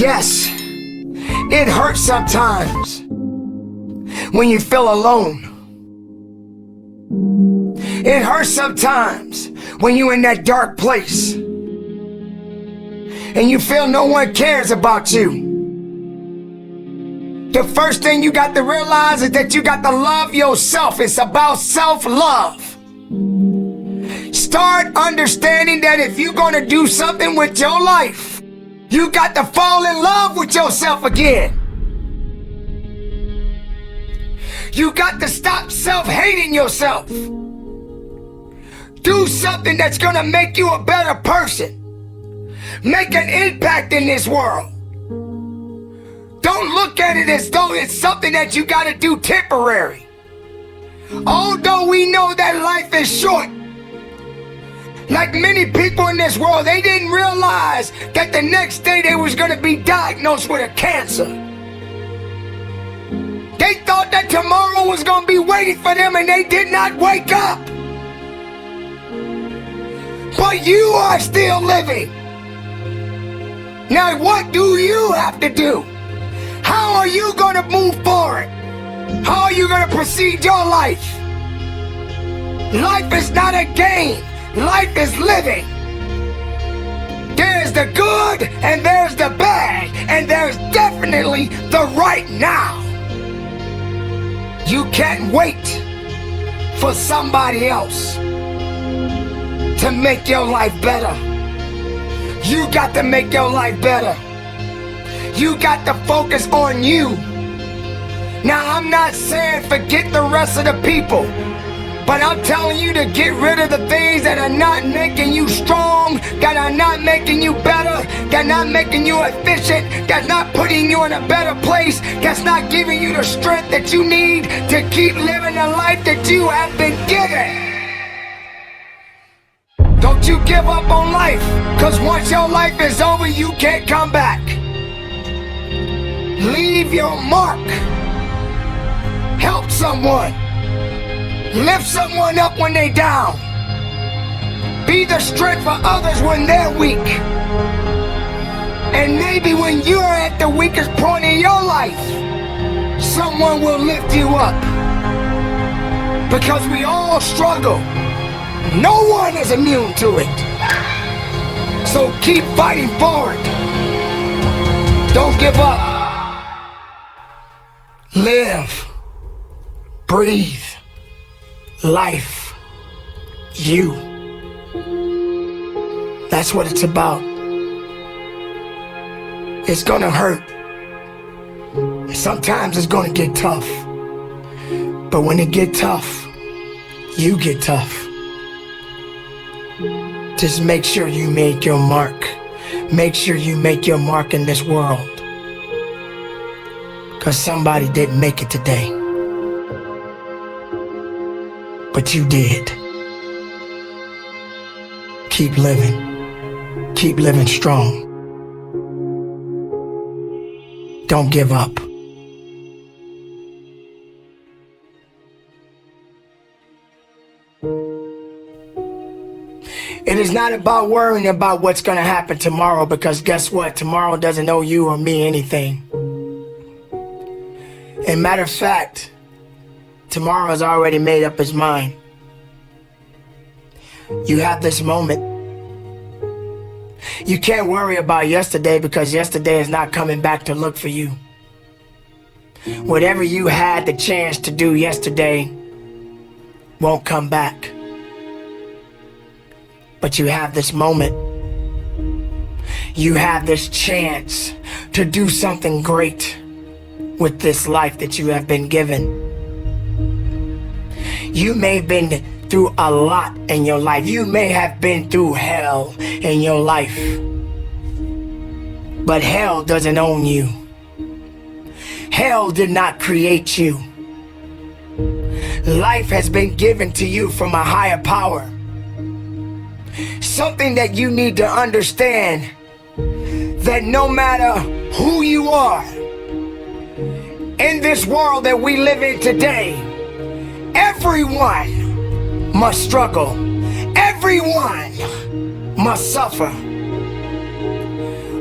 Yes, it hurts sometimes when you feel alone. It hurts sometimes when you're in that dark place and you feel no one cares about you. The first thing you got to realize is that you got to love yourself. It's about self-love. Start understanding that if you're going to do something with your life, you got to fall in love with yourself again. You got to stop self-hating yourself. Do something that's gonna make you a better person. Make an impact in this world. Don't look at it as though it's something that you gotta do temporary. Although we know that life is short, like many people in this world, they didn't realize that the next day they was gonna be diagnosed with a cancer. They thought that tomorrow was gonna be waiting for them and they did not wake up. But you are still living. Now what do you have to do? How are you gonna move forward? How are you gonna proceed your life? Life is not a game. Life is living. There's the good and there's the bad, and there's definitely the right now. You can't wait for somebody else to make your life better. You got to make your life better. You got to focus on you. Now, I'm not saying forget the rest of the people, but I'm telling you to get rid of the things that are not making you strong, that are not making you better, that are not making you efficient, that's not putting you in a better place, that's not giving you the strength that you need to keep living the life that you have been given. Don't you give up on life, because once your life is over, you can't come back. Leave your mark. Help someone. Lift someone up when they're down. Be the strength for others when they're weak. And maybe when you're at the weakest point in your life, someone will lift you up. Because we all struggle. No one is immune to it. So keep fighting forward. Don't give up. Live. Breathe. Life. You. That's what it's about. It's gonna hurt. Sometimes it's gonna get tough. But when it get tough, you get tough. Just make sure you make your mark. Make sure you make your mark in this world. Because somebody didn't make it today. But you did. Keep living. Keep living strong. Don't give up. It is not about worrying about what's going to happen tomorrow, because guess what? Tomorrow doesn't owe you or me anything. And matter of fact, tomorrow has already made up its mind. You have this moment. You can't worry about yesterday, because yesterday is not coming back to look for you. Whatever you had the chance to do yesterday won't come back. But you have this moment. You have this chance to do something great with this life that you have been given. You may have been through a lot in your life. You may have been through hell in your life. But hell doesn't own you. Hell did not create you. Life has been given to you from a higher power. Something that you need to understand, that no matter who you are, in this world that we live in today, everyone must struggle. Everyone must suffer.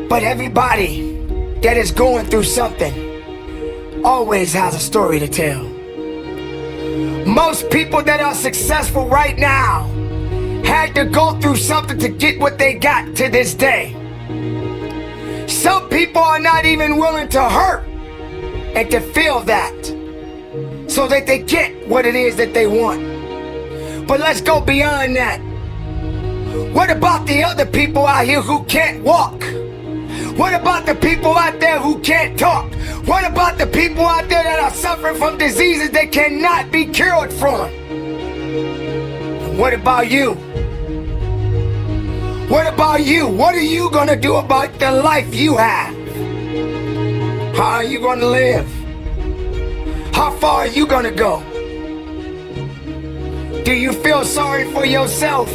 But everybody that is going through something always has a story to tell. Most people that are successful right now had to go through something to get what they got to this day. Some people are not even willing to hurt and to feel that so that they get what it is that they want. But let's go beyond that. What about the other people out here who can't walk? What about the people out there who can't talk? What about the people out there that are suffering from diseases they cannot be cured from? What about you? What about you? What are you gonna do about the life you have? How are you gonna live? How far are you gonna go? Do you feel sorry for yourself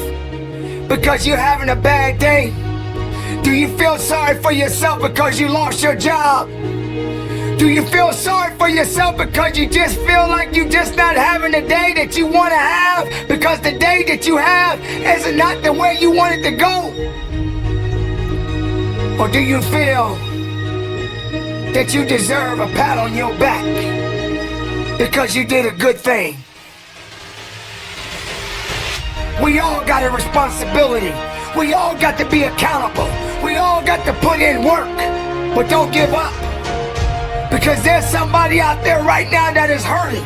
because you're having a bad day? Do you feel sorry for yourself because you lost your job? Do you feel sorry for yourself because you just feel like you're just not having the day that you want to have because the day that you have is not the way you want it to go? Or do you feel that you deserve a pat on your back because you did a good thing? We all got a responsibility. We all got to be accountable. We all got to put in work. But don't give up. Because there's somebody out there right now that is hurting.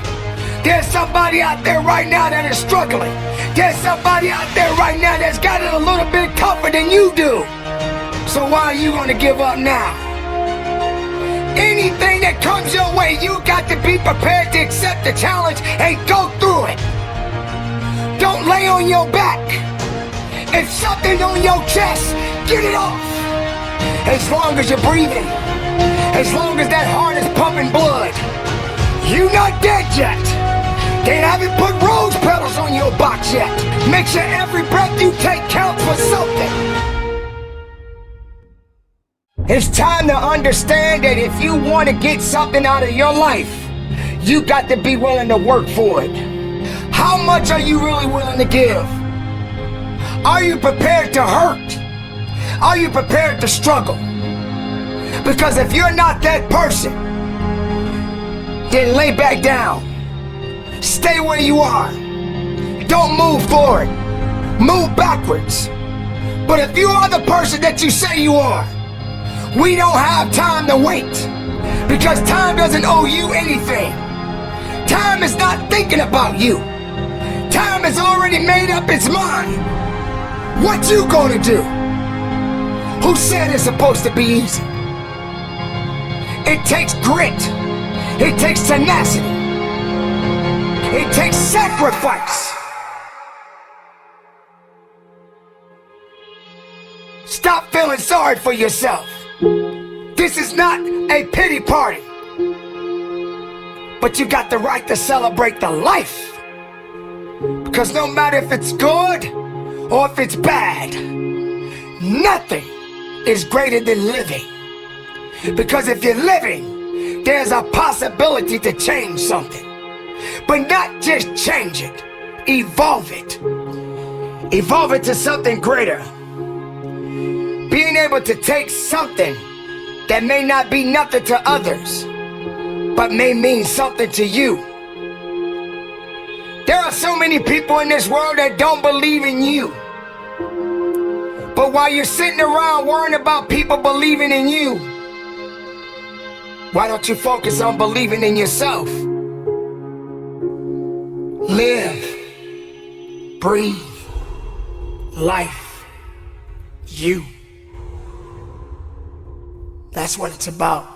There's somebody out there right now that is struggling. There's somebody out there right now that's got it a little bit tougher than you do. So why are you going to give up now? Anything that comes your way, you got to be prepared to accept the challenge and go through it. Don't lay on your back. If something's on your chest, get it off. As long as you're breathing, as long as that heart is pumping blood, you're not dead yet. They haven't put rose petals on your box yet. Make sure every breath you take counts for something. It's time to understand that if you want to get something out of your life, you got to be willing to work for it. How much are you really willing to give? Are you prepared to hurt? Are you prepared to struggle? Because if you're not that person, then lay back down. Stay where you are. Don't move forward. Move backwards. But if you are the person that you say you are, we don't have time to wait. Because time doesn't owe you anything. Time is not thinking about you. Time has already made up its mind. What you gonna do? Who said it's supposed to be easy? It takes grit. It takes tenacity. It takes sacrifice. Stop feeling sorry for yourself. This is not a pity party. But you got the right to celebrate the life. Because no matter if it's good or if it's bad, nothing is greater than living. Because if you're living, there's a possibility to change something. But not just change it, evolve it. Evolve it to something greater. Being able to take something that may not be nothing to others, but may mean something to you. There are so many people in this world that don't believe in you. But while you're sitting around worrying about people believing in you, why don't you focus on believing in yourself? Live, breathe, life, you. That's what it's about.